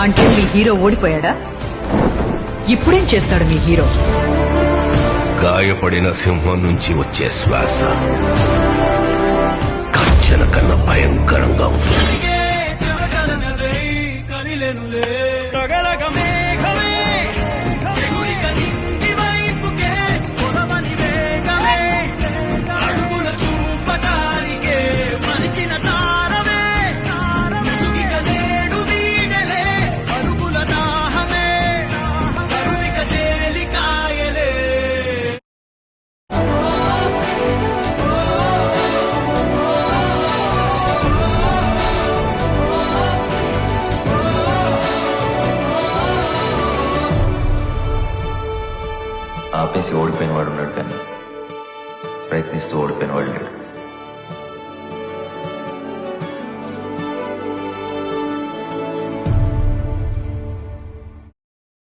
అంటే మీ హీరో ఓడిపోయాడా? ఇప్పుడేం చేస్తాడు మీ హీరో? గాయపడిన సింహం నుంచి వచ్చే శ్వాస కచ్చన కన్నా భయంకరంగా ఉంటుంది. ఆపేసి ఓడిపోయిన వాడు ఉన్నాడు, కానీ ప్రయత్నిస్తూ ఓడిపోయిన వాడు లేడు.